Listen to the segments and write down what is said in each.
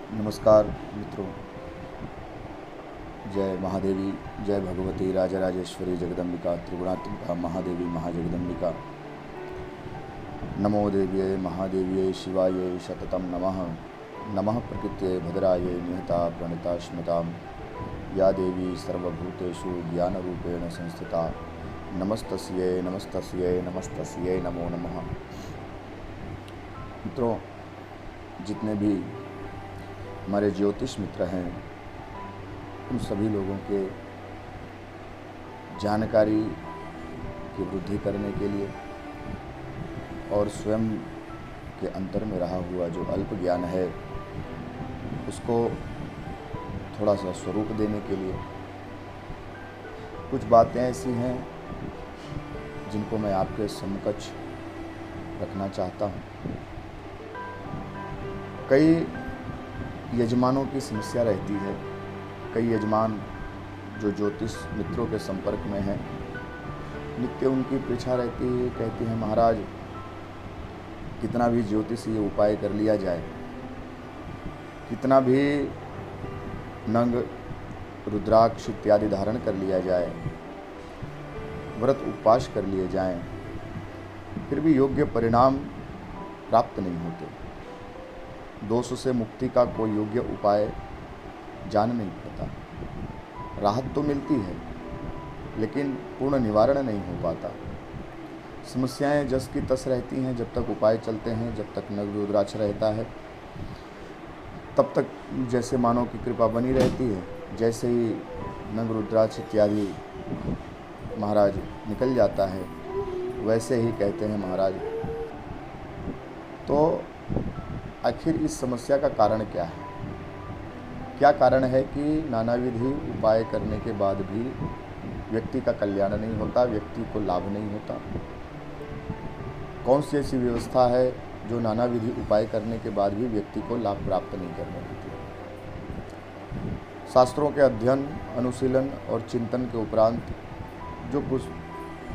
नमस्कार मित्रों। जय महादेवी, जय भगवती राजराजेश्वरी जगदम्बिका त्रिगुणात्मिका महादेवी महाजगदम्बिका। नमो देव्ये महादेव्ये शिवाय शततं नमः। नमः प्रकृत्यै भद्रायै निहता प्रणिता स्मृतां या देवी सर्वभूतेषु ज्ञानरूपेण संस्थिता। नमस्तस्यै नमस्तस्यै नमस्तस्यै नमो नमः। मित्रों, जितने भी हमारे ज्योतिष मित्र हैं, उन सभी लोगों के जानकारी की वृद्धि करने के लिए और स्वयं के अंतर में रहा हुआ जो अल्प ज्ञान है उसको थोड़ा सा स्वरूप देने के लिए कुछ बातें ऐसी हैं जिनको मैं आपके समकक्ष रखना चाहता हूँ। कई यजमानों की समस्या रहती है। कई यजमान जो ज्योतिष मित्रों के संपर्क में हैं, नित्य उनकी परीक्षा रहती है। कहते हैं महाराज, कितना भी ज्योतिषीय उपाय कर लिया जाए, कितना भी नंग रुद्राक्ष इत्यादि धारण कर लिया जाए, व्रत उपवास कर लिए जाएं, फिर भी योग्य परिणाम प्राप्त नहीं होते। दोष से मुक्ति का कोई योग्य उपाय जान नहीं पता। राहत तो मिलती है लेकिन पूर्ण निवारण नहीं हो पाता। समस्याएं जस की तस रहती हैं। जब तक उपाय चलते हैं, जब तक नग रुद्राक्ष रहता है, तब तक जैसे मानव की कृपा बनी रहती है। जैसे ही नग रुद्राक्ष इत्यादि महाराज निकल जाता है, वैसे ही कहते हैं महाराज। तो आखिर इस समस्या का कारण क्या है? क्या कारण है कि नानाविधि उपाय करने के बाद भी व्यक्ति का कल्याण नहीं होता, व्यक्ति को लाभ नहीं होता? कौन सी ऐसी व्यवस्था है जो नानाविधि उपाय करने के बाद भी व्यक्ति को लाभ प्राप्त नहीं करने देती? शास्त्रों के अध्ययन, अनुशीलन और चिंतन के उपरांत जो कुछ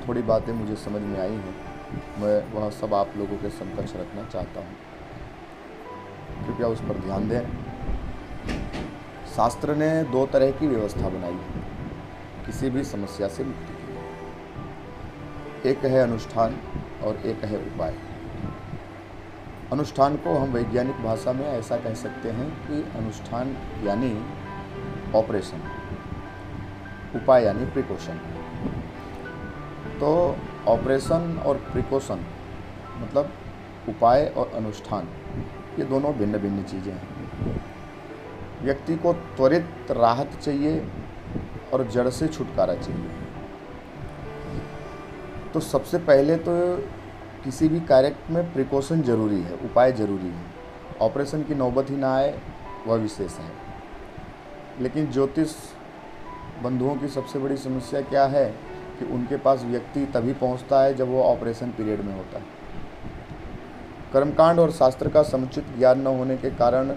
थोड़ी बातें मुझे समझ में आई हैं, मैं वह सब आप लोगों के समकक्ष रखना चाहता हूँ। कृपया उस पर ध्यान दें। शास्त्र ने दो तरह की व्यवस्था बनाई है किसी भी समस्या से मुक्ति के लिए। एक है अनुष्ठान और एक है उपाय। अनुष्ठान को हम वैज्ञानिक भाषा में ऐसा कह सकते हैं कि अनुष्ठान यानी ऑपरेशन, उपाय यानी प्रिकॉशन। तो ऑपरेशन और प्रिकॉशन मतलब उपाय और अनुष्ठान, ये दोनों भिन्न भिन्न चीज़ें हैं। व्यक्ति को त्वरित राहत चाहिए और जड़ से छुटकारा चाहिए। तो सबसे पहले तो किसी भी कार्य में प्रिकॉशन जरूरी है, उपाय जरूरी है। ऑपरेशन की नौबत ही ना आए वह विशेष है। लेकिन ज्योतिष बंधुओं की सबसे बड़ी समस्या क्या है कि उनके पास व्यक्ति तभी पहुंचता है जब वो ऑपरेशन पीरियड में होता है। कर्मकांड और शास्त्र का समुचित ज्ञान न होने के कारण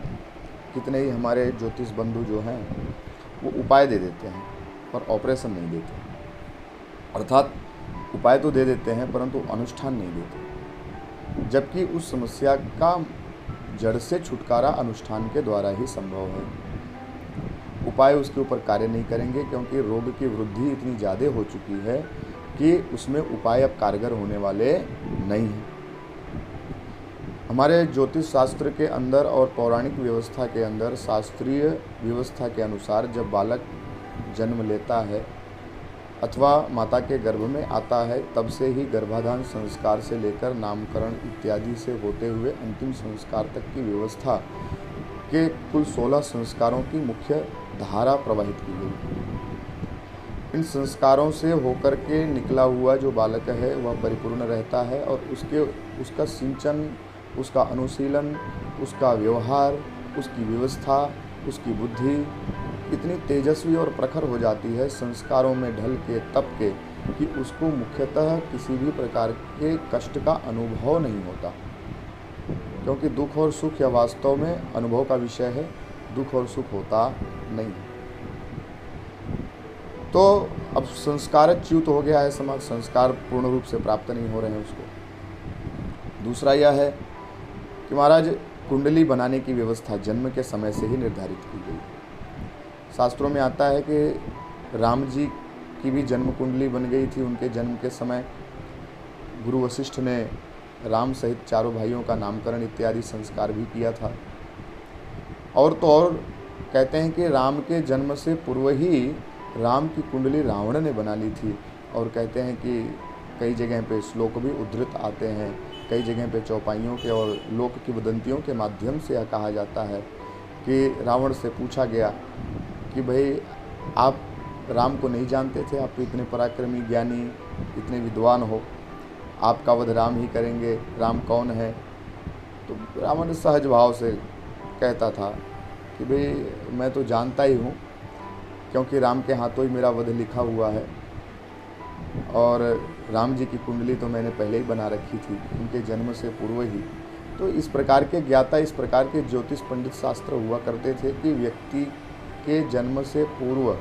कितने ही हमारे ज्योतिष बंधु जो हैं वो उपाय दे देते हैं पर ऑपरेशन नहीं देते। अर्थात उपाय तो दे देते हैं परंतु अनुष्ठान नहीं देते, जबकि उस समस्या का जड़ से छुटकारा अनुष्ठान के द्वारा ही संभव है। उपाय उसके ऊपर कार्य नहीं करेंगे क्योंकि रोग की वृद्धि इतनी ज़्यादा हो चुकी है कि उसमें उपाय अब कारगर होने वाले नहीं हैं। हमारे ज्योतिष शास्त्र के अंदर और पौराणिक व्यवस्था के अंदर, शास्त्रीय व्यवस्था के अनुसार जब बालक जन्म लेता है अथवा माता के गर्भ में आता है, तब से ही गर्भाधान संस्कार से लेकर नामकरण इत्यादि से होते हुए अंतिम संस्कार तक की व्यवस्था के कुल 16 संस्कारों की मुख्य धारा प्रवाहित की गई। इन संस्कारों से होकर के निकला हुआ जो बालक है वह परिपूर्ण रहता है और उसका सिंचन, उसका अनुशीलन, उसका व्यवहार, उसकी व्यवस्था, उसकी बुद्धि इतनी तेजस्वी और प्रखर हो जाती है संस्कारों में ढल के, तप के, कि उसको मुख्यतः किसी भी प्रकार के कष्ट का अनुभव नहीं होता। क्योंकि दुख और सुख या वास्तव में अनुभव का विषय है, दुख और सुख होता नहीं। तो अब संस्कारच्युत हो गया है समाज, संस्कार पूर्ण रूप से प्राप्त नहीं हो रहे हैं उसको। दूसरा यह है कि महाराज कुंडली बनाने की व्यवस्था जन्म के समय से ही निर्धारित की गई। शास्त्रों में आता है कि राम जी की भी जन्म कुंडली बन गई थी। उनके जन्म के समय गुरु वशिष्ठ ने राम सहित चारों भाइयों का नामकरण इत्यादि संस्कार भी किया था। और तो और कहते हैं कि राम के जन्म से पूर्व ही राम की कुंडली रावण ने बना ली थी। और कहते हैं कि कई जगह पे श्लोक भी उद्धृत आते हैं, कई जगह पे चौपाइयों के और लोक की वदंतियों के माध्यम से यह कहा जाता है कि रावण से पूछा गया कि भाई आप राम को नहीं जानते थे, आप तो इतने पराक्रमी ज्ञानी इतने विद्वान हो, आपका वध राम ही करेंगे, राम कौन है? तो रावण सहज भाव से कहता था कि भाई मैं तो जानता ही हूँ, क्योंकि राम के हाथों ही मेरा वध लिखा हुआ है और राम जी की कुंडली तो मैंने पहले ही बना रखी थी उनके जन्म से पूर्व ही। तो इस प्रकार के ज्ञाता, इस प्रकार के ज्योतिष पंडित शास्त्र हुआ करते थे कि व्यक्ति के जन्म से पूर्व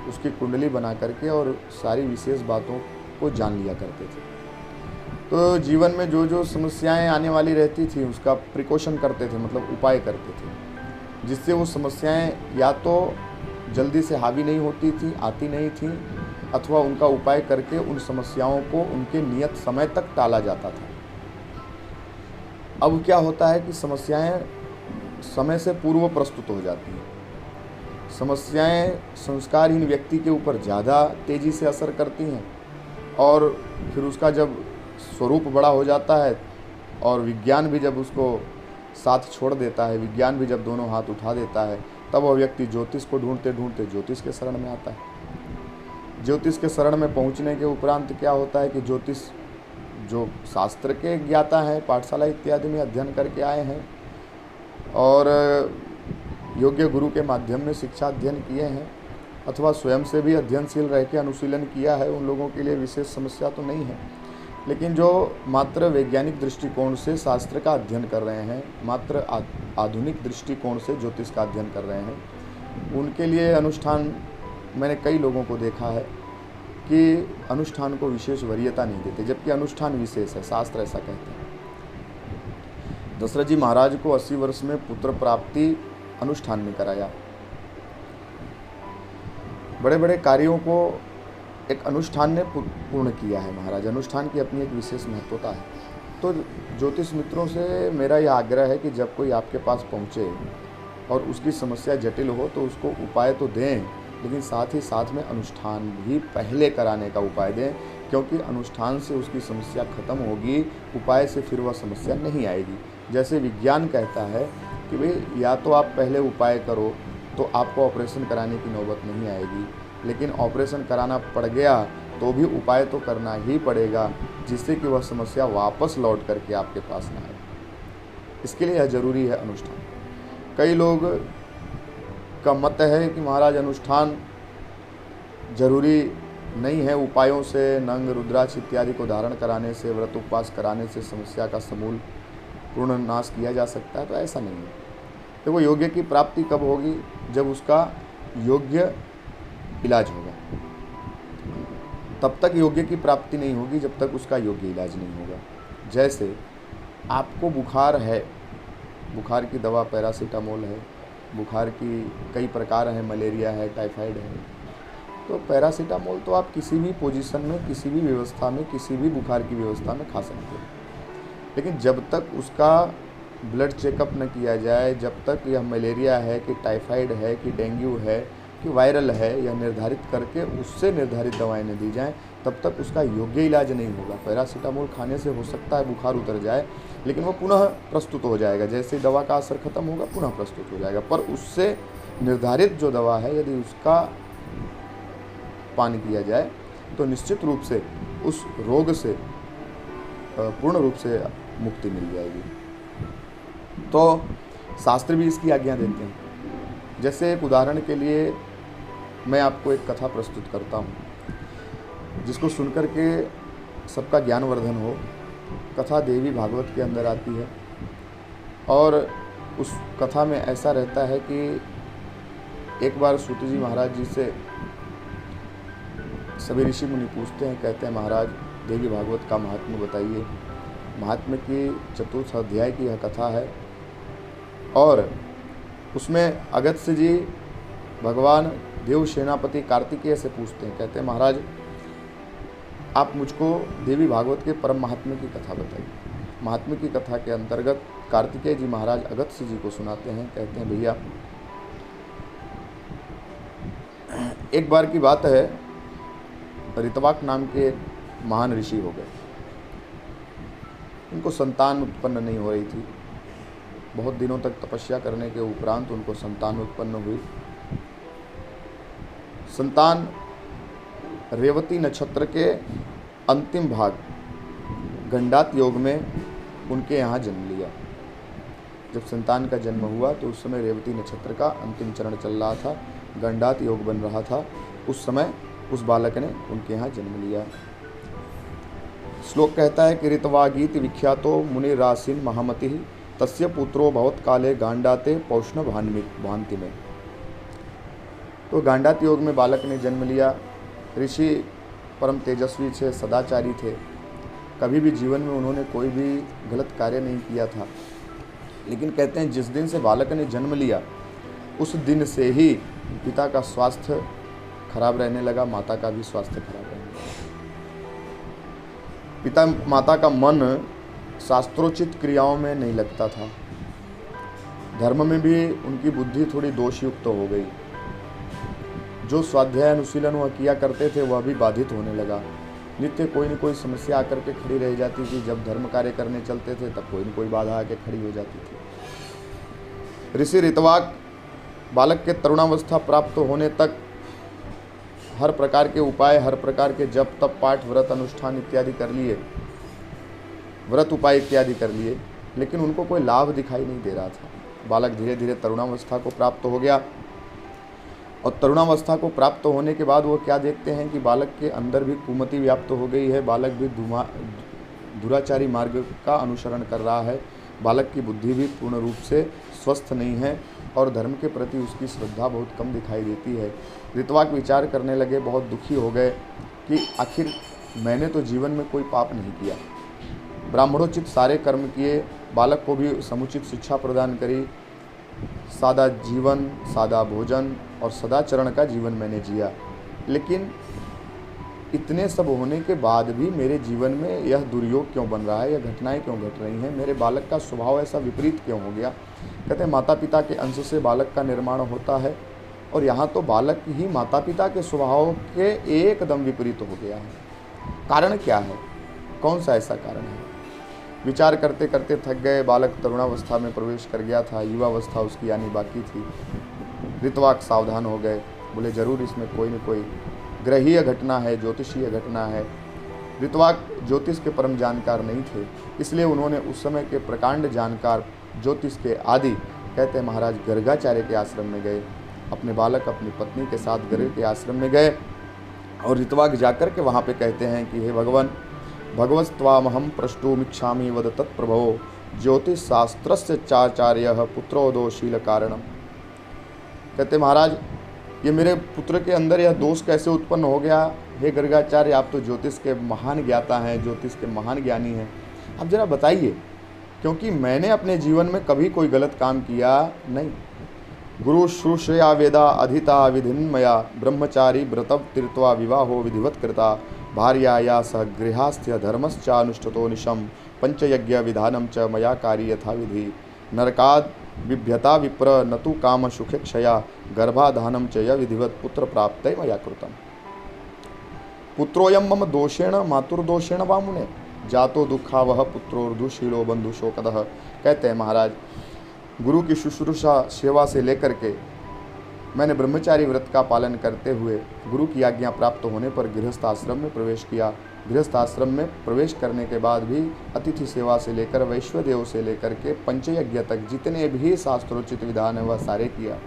उसकी कुंडली बना करके और सारी विशेष बातों को जान लिया करते थे। तो जीवन में जो जो समस्याएं आने वाली रहती थी उसका प्रिकॉशन करते थे, मतलब उपाय करते थे, जिससे वो समस्याएं या तो जल्दी से हावी नहीं होती थी, आती नहीं थी, अथवा उनका उपाय करके उन समस्याओं को उनके नियत समय तक टाला जाता था। अब क्या होता है कि समस्याएं समय से पूर्व प्रस्तुत हो जाती हैं। समस्याएं संस्कारहीन व्यक्ति के ऊपर ज़्यादा तेज़ी से असर करती हैं और फिर उसका जब स्वरूप बड़ा हो जाता है और विज्ञान भी जब उसको साथ छोड़ देता है, विज्ञान भी जब दोनों हाथ उठा देता है, तब वह व्यक्ति ज्योतिष को ढूंढते ढूंढते ज्योतिष के शरण में आता है। ज्योतिष के शरण में पहुंचने के उपरांत क्या होता है कि ज्योतिष जो शास्त्र के ज्ञाता हैं, पाठशाला इत्यादि में अध्ययन करके आए हैं और योग्य गुरु के माध्यम में शिक्षा अध्ययन किए हैं अथवा स्वयं से भी अध्ययनशील रह के अनुशीलन किया है, उन लोगों के लिए विशेष समस्या तो नहीं है। लेकिन जो मात्र वैज्ञानिक दृष्टिकोण से शास्त्र का अध्ययन कर रहे हैं, मात्र आधुनिक दृष्टिकोण से ज्योतिष का अध्ययन कर रहे हैं, उनके लिए अनुष्ठान, मैंने कई लोगों को देखा है कि अनुष्ठान को विशेष वरीयता नहीं देते, जबकि अनुष्ठान विशेष है, शास्त्र ऐसा कहते हैं। दशरथ जी महाराज को 80 वर्ष में पुत्र प्राप्ति अनुष्ठान में कराया। बड़े बड़े कार्यों को एक अनुष्ठान ने पूर्ण किया है महाराज। अनुष्ठान की अपनी एक विशेष महत्वता है। तो ज्योतिष मित्रों से मेरा यह आग्रह है कि जब कोई आपके पास पहुँचे और उसकी समस्या जटिल हो तो उसको उपाय तो दें, लेकिन साथ ही साथ में अनुष्ठान भी पहले कराने का उपाय दें, क्योंकि अनुष्ठान से उसकी समस्या खत्म होगी, उपाय से फिर वह समस्या नहीं आएगी। जैसे विज्ञान कहता है कि भाई या तो आप पहले उपाय करो तो आपको ऑपरेशन कराने की नौबत नहीं आएगी, लेकिन ऑपरेशन कराना पड़ गया तो भी उपाय तो करना ही पड़ेगा, जिससे कि वह समस्या वापस लौट करके आपके पास ना आए। इसके लिए यह जरूरी है अनुष्ठान। कई लोग का मत है कि महाराज अनुष्ठान जरूरी नहीं है, उपायों से नंग रुद्राक्ष इत्यादि को धारण कराने से, व्रत उपवास कराने से समस्या का समूल पूर्ण नाश किया जा सकता है। तो ऐसा नहीं है। तो वो योग्य की प्राप्ति कब होगी? जब उसका योग्य इलाज होगा। तब तक योग्य की प्राप्ति नहीं होगी जब तक उसका योग्य इलाज नहीं होगा। जैसे आपको बुखार है, बुखार की दवा पैरासीटामोल है, बुखार की कई प्रकार हैं, मलेरिया है, टाइफाइड है, तो पैरासीटामोल तो आप किसी भी पोजीशन में, किसी भी व्यवस्था में, किसी भी बुखार की व्यवस्था में खा सकते हैं। लेकिन जब तक उसका ब्लड चेकअप न किया जाए, जब तक यह मलेरिया है कि टाइफाइड है कि डेंगू है कि वायरल है, यह निर्धारित करके उससे निर्धारित दवाएं न दी जाएं, तब तक उसका योग्य इलाज नहीं होगा। पैरासीटामोल खाने से हो सकता है बुखार उतर जाए, लेकिन वो पुनः प्रस्तुत हो जाएगा। जैसे दवा का असर खत्म होगा पुनः प्रस्तुत हो जाएगा। पर उससे निर्धारित जो दवा है, यदि उसका पान किया जाए तो निश्चित रूप से उस रोग से पूर्ण रूप से मुक्ति मिल जाएगी। तो शास्त्र भी इसकी आज्ञा देते हैं। जैसे एक उदाहरण के लिए मैं आपको एक कथा प्रस्तुत करता हूँ, जिसको सुनकर के सबका ज्ञानवर्धन हो। कथा देवी भागवत के अंदर आती है और उस कथा में ऐसा रहता है कि एक बार सूत जी महाराज जी से सभी ऋषि मुनि पूछते हैं, कहते हैं महाराज देवी भागवत का महात्म्य बताइए। महात्म्य की चतुर्थ अध्याय की यह कथा है और उसमें अगस्त्य जी भगवान देव सेनापति कार्तिकेय से पूछते हैं, कहते हैं महाराज आप मुझको देवी भागवत के परम महात्म्य की कथा बताइए। महात्म्य की कथा के अंतर्गत कार्तिकेय जी महाराज अगस्त्य जी को सुनाते हैं, कहते हैं भैया एक बार की बात है, ऋतवाक नाम के एक महान ऋषि हो गए। उनको संतान उत्पन्न नहीं हो रही थी। बहुत दिनों तक तपस्या करने के उपरांत उनको संतान उत्पन्न हुई। संतान रेवती नक्षत्र के अंतिम भाग गंडात योग में उनके यहाँ जन्म लिया। जब संतान का जन्म हुआ तो उस समय रेवती नक्षत्र का अंतिम चरण चल रहा था, गंडात योग बन रहा था। उस समय उस बालक ने उनके यहाँ जन्म लिया। श्लोक कहता है कि ऋतवागीत विख्यातो मुनि रासिन महामति तस्य पुत्रो भवत काले गांडाते पौष्ण भांति में। तो गांडात योग में बालक ने जन्म लिया। ऋषि परम तेजस्वी थे, सदाचारी थे। कभी भी जीवन में उन्होंने कोई भी गलत कार्य नहीं किया था। लेकिन कहते हैं जिस दिन से बालक ने जन्म लिया उस दिन से ही पिता का स्वास्थ्य खराब रहने लगा, माता का भी स्वास्थ्य खराब रहने लगा। पिता माता का मन शास्त्रोचित क्रियाओं में नहीं लगता था। धर्म में भी उनकी बुद्धि थोड़ी दोषयुक्त हो गई। जो स्वाध्याय अनुशीलन वह किया करते थे वह भी बाधित होने लगा। नित्य कोई न कोई समस्या आकर के खड़ी रह जाती थी। जब धर्म कार्य करने चलते थे तब कोई न कोई बाधा आके खड़ी हो जाती थी। ऋषि ऋतवाक बालक के तरुणावस्था प्राप्त होने तक हर प्रकार के उपाय, हर प्रकार के जप तप पाठ व्रत अनुष्ठान इत्यादि कर लिए, व्रत उपाय इत्यादि कर लिए, लेकिन उनको कोई लाभ दिखाई नहीं दे रहा था। बालक धीरे धीरे तरुणावस्था को प्राप्त हो गया और तरुणावस्था को प्राप्त होने के बाद वो क्या देखते हैं कि बालक के अंदर भी कुमति व्याप्त हो गई है। बालक भी दुराचारी मार्ग का अनुसरण कर रहा है। बालक की बुद्धि भी पूर्ण रूप से स्वस्थ नहीं है और धर्म के प्रति उसकी श्रद्धा बहुत कम दिखाई देती है। ऋतवाक विचार करने लगे, बहुत दुखी हो गए कि आखिर मैंने तो जीवन में कोई पाप नहीं किया, ब्राह्मणोचित सारे कर्म किए, बालक को भी समुचित शिक्षा प्रदान करी, सादा जीवन, सादा भोजन और सदाचरण का जीवन मैंने जिया, लेकिन इतने सब होने के बाद भी मेरे जीवन में यह दुर्योग क्यों बन रहा है, यह घटनाएं क्यों घट रही हैं, मेरे बालक का स्वभाव ऐसा विपरीत क्यों हो गया। कहते हैं माता पिता के अंश से बालक का निर्माण होता है और यहाँ तो बालक ही माता पिता के स्वभाव के एकदम विपरीत हो गया है। कारण क्या है, कौन सा ऐसा कारण है? विचार करते करते थक गए। बालक तरुणावस्था में प्रवेश कर गया था, युवावस्था उसकी आनी बाकी थी। ऋतवाक सावधान हो गए, बोले जरूर इसमें कोई न कोई ग्रहीय घटना है, ज्योतिषीय घटना है। ऋतवाक ज्योतिष के परम जानकार नहीं थे, इसलिए उन्होंने उस समय के प्रकांड जानकार ज्योतिष के आदि कहते हैं महाराज गर्गाचार्य के आश्रम में गए। अपने बालक अपनी पत्नी के साथ गर्ग के आश्रम में गए और ऋतवाक जाकर के वहाँ पे कहते हैं कि हे भगवान, भगवस्त्वामहं प्रष्टुमिच्छामि वद तत्प्रभो ज्योतिषशास्त्रस्य चाचार्य पुत्रोदोषील कारणम। कहते महाराज ये मेरे पुत्र के अंदर यह दोष कैसे उत्पन्न हो गया? हे गर्गाचार्य, आप तो ज्योतिष के महान ज्ञाता हैं, ज्योतिष के महान ज्ञानी हैं, आप जरा बताइए, क्योंकि मैंने अपने जीवन में कभी कोई गलत काम किया नहीं। गुरु शुश्रूषया वेदा अधिता विधिन्मया ब्रह्मचारी व्रतव तीर्थवा विवाहो विधिवत कृता भार्याया सह गृहास्थ्य धर्मश्चानुष्ठतो निशम पंचयज्ञ विधानम च मया कार्य यथा विधि नरकाद बिभ्यता विप्र न तु काम सुखे क्षया गर्भाधानम च य विधिवत पुत्र प्राप्त मया कृतम। पुत्रोयम मम दोषेण मातुर्दोषेण वा मुने जातो दुखावह पुत्रोर्दुशीलो बंधुशोकदः। कहते हैं महाराज गुरु की शुश्रूषा सेवा से लेकर के मैंने ब्रह्मचारी व्रत का पालन करते हुए गुरु की आज्ञा प्राप्त होने पर गृहस्थ आश्रम में प्रवेश किया। गृहस्थ आश्रम में प्रवेश करने के बाद भी अतिथि सेवा से लेकर वैश्वदेव से लेकर के पंचयज्ञ तक जितने भी शास्त्रोचित विधान है वह सारे किया।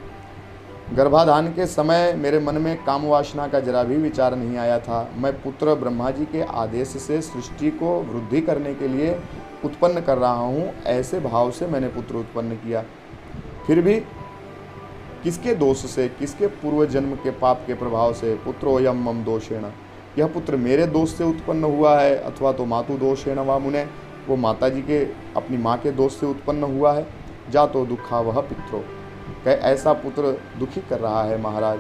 गर्भाधान के समय मेरे मन में काम वासना का जरा भी विचार नहीं आया था। मैं पुत्र ब्रह्मा जी के आदेश से सृष्टि को वृद्धि करने के लिए उत्पन्न कर रहा हूँ, ऐसे भाव से मैंने पुत्र उत्पन्न किया। फिर भी किसके दोष से, किसके पूर्व जन्म के पाप के प्रभाव से पुत्रोयम मम दोषेण, यह पुत्र मेरे दोष से उत्पन्न हुआ है अथवा तो मातु दोषेण वा मुने, वो माता जी के अपनी माँ के दोष से उत्पन्न हुआ है। जातो दुखा वह पित्रो। कह ऐसा पुत्र दुखी कर रहा है महाराज।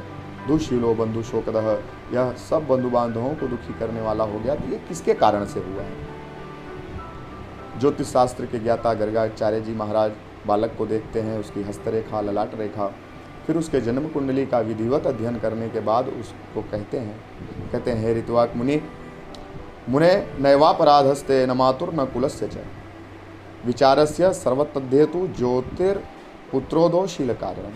दुशीलो बंधु शोकदह, यह सब बंधु बांधवों को दुखी करने वाला हो गया, तो ये किसके कारण से हुआ है? ज्योतिष शास्त्र के ज्ञाता गर्गाचार्य जी महाराज बालक को देखते हैं, उसकी हस्तरेखा, ललाट रेखा, फिर उसके जन्म कुंडली का विधिवत अध्ययन करने के बाद उसको कहते हैं हे ऋतुवाक मुनि, मुने नैवापराधस्ते न मातुर न कुलस्य च विचारस्य सर्वतद्धेतु ज्योतिर्पुत्रोदो शील कारणम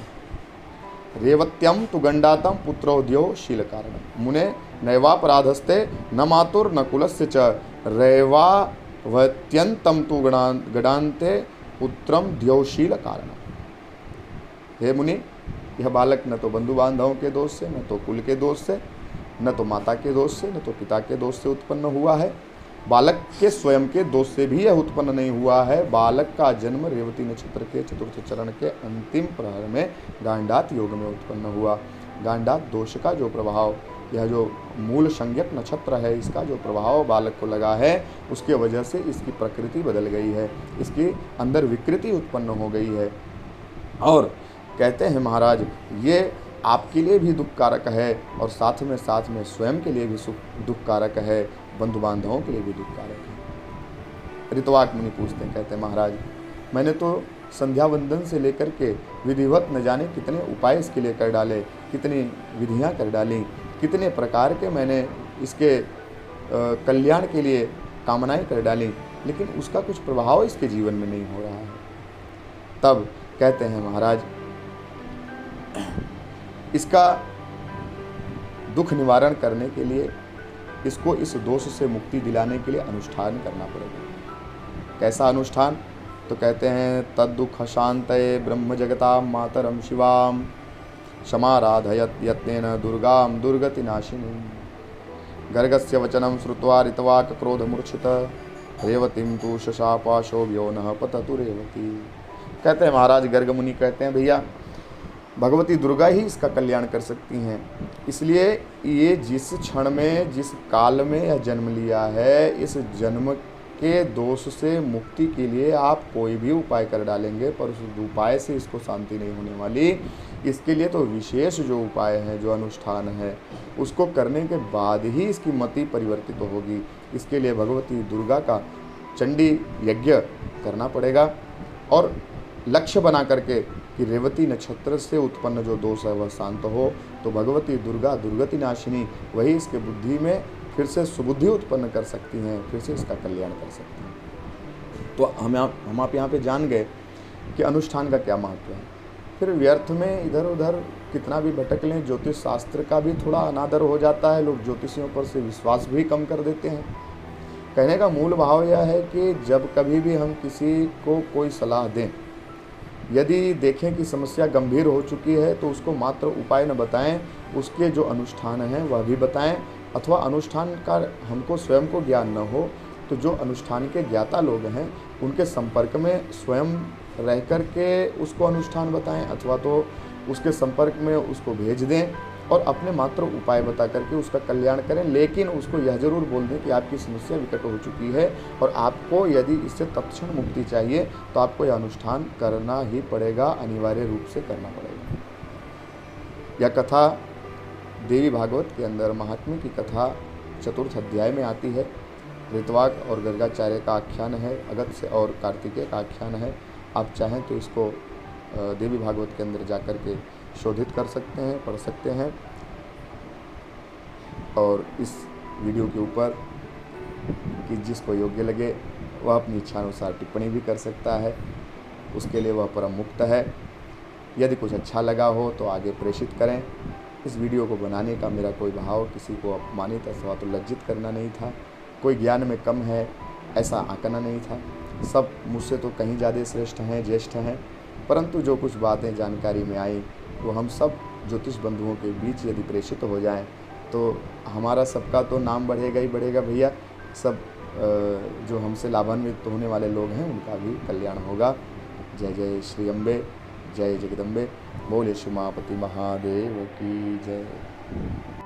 रेवत्यम तु गंडातम पुत्रोद्यो शील कारणम। मुने नैवापराधस्ते न मातुर न कुलस्य च रैवावत्यंतम तु गणान्ते पुत्रम द्योशील कारणम। हे मुनि, यह बालक न तो बंधु बांधवों के दोष से, न तो कुल के दोष से, न तो माता के दोष से, न तो पिता के दोष से उत्पन्न हुआ है। बालक के स्वयं के दोष से भी यह उत्पन्न नहीं हुआ है। बालक का जन्म रेवती नक्षत्र के चतुर्थ चरण के अंतिम प्रहर में गांडात योग में उत्पन्न हुआ। गांडात दोष का जो प्रभाव, यह जो मूल संज्ञक नक्षत्र है, इसका जो प्रभाव बालक को लगा है, उसके वजह से इसकी प्रकृति बदल गई है, इसके अंदर विकृति उत्पन्न हो गई है। और कहते हैं महाराज, ये आपके लिए भी दुख कारक है और साथ में स्वयं के लिए भी दुख कारक है, बंधु बांधवों के लिए भी दुख कारक है। ऋतुवाक मुनि पूछते हैं, कहते हैं महाराज, मैंने तो संध्या वंदन से लेकर के विधिवत न जाने कितने उपाय इसके लिए कर डाले, कितनी विधियां कर डाली, कितने प्रकार के मैंने इसके कल्याण के लिए कामनाएं कर डाली, लेकिन उसका कुछ प्रभाव इसके जीवन में नहीं हो रहा है। तब कहते हैं महाराज, इसका दुख निवारण करने के लिए, इसको इस दोष से मुक्ति दिलाने के लिए अनुष्ठान करना पड़ेगा। कैसा अनुष्ठान? तो कहते हैं तद्दुख शांतये ब्रह्म जगता मातरम शिवाम क्षमाराधयत यत्नेन दुर्गाम दुर्गति नाशिनी गर्गस्य वचनम श्रुत्वा ऋतवाक क्रोध मूर्छित रेवतीम तु शशापाशो व्योनः पततु रेवती। कहते हैं महाराज, गर्ग मुनि कहते हैं भैया, भगवती दुर्गा ही इसका कल्याण कर सकती हैं। इसलिए ये जिस क्षण में, जिस काल में यह जन्म लिया है, इस जन्म के दोष से मुक्ति के लिए आप कोई भी उपाय कर डालेंगे, पर उस उपाय से इसको शांति नहीं होने वाली। इसके लिए तो विशेष जो उपाय है, जो अनुष्ठान है, उसको करने के बाद ही इसकी मति परिवर्तित होगी। इसके लिए भगवती दुर्गा का चंडी यज्ञ करना पड़ेगा और लक्ष्य बना करके कि रेवती नक्षत्र से उत्पन्न जो दोष है वह शांत हो, तो भगवती दुर्गा दुर्गति नाशिनी वही इसके बुद्धि में फिर से सुबुद्धि उत्पन्न कर सकती हैं, फिर से इसका कल्याण कर सकती हैं। तो हम आप यहाँ पे जान गए कि अनुष्ठान का क्या महत्व है। फिर व्यर्थ में इधर उधर कितना भी भटक लें, ज्योतिष शास्त्र का भी थोड़ा अनादर हो जाता है, लोग ज्योतिषियों पर से विश्वास भी कम कर देते हैं। कहने का मूल भाव यह है कि जब कभी भी हम किसी को कोई सलाह दें, यदि देखें कि समस्या गंभीर हो चुकी है, तो उसको मात्र उपाय न बताएं, उसके जो अनुष्ठान हैं वह भी बताएं। अथवा अनुष्ठान का हमको स्वयं को ज्ञान न हो, तो जो अनुष्ठान के ज्ञाता लोग हैं उनके संपर्क में स्वयं रह कर के उसको अनुष्ठान बताएं, अथवा तो उसके संपर्क में उसको भेज दें और अपने मात्र उपाय बता करके उसका कल्याण करें। लेकिन उसको यह जरूर बोल दें कि आपकी समस्या विकट हो चुकी है और आपको यदि इससे तत्क्षण मुक्ति चाहिए तो आपको यह अनुष्ठान करना ही पड़ेगा, अनिवार्य रूप से करना पड़ेगा। यह कथा देवी भागवत के अंदर महात्म्य की कथा चतुर्थ अध्याय में आती है। ऋतवाक और गर्गाचार्य का आख्यान है, अगस्त्य और कार्तिकेय का आख्यान है। आप चाहें तो इसको देवी भागवत के अंदर जाकर के शोधित कर सकते हैं, पढ़ सकते हैं। और इस वीडियो के ऊपर कि जिसको योग्य लगे वह अपनी इच्छानुसार टिप्पणी भी कर सकता है, उसके लिए वह परम मुक्त है। यदि कुछ अच्छा लगा हो तो आगे प्रेषित करें। इस वीडियो को बनाने का मेरा कोई भाव किसी को अपमानित अथवा तो लज्जित करना नहीं था, कोई ज्ञान में कम है ऐसा आंकना नहीं था। सब मुझसे तो कहीं ज़्यादा श्रेष्ठ हैं, ज्येष्ठ हैं, परंतु जो कुछ बातें जानकारी में आई वो हम सब ज्योतिष बंधुओं के बीच यदि प्रेषित हो जाएं तो हमारा सबका तो नाम बढ़ेगा ही बढ़ेगा भैया। सब जो हमसे लाभान्वित होने वाले लोग हैं उनका भी कल्याण होगा। जय जय श्री अम्बे, जय जगदम्बे, बोले शुमापति महादेव की जय।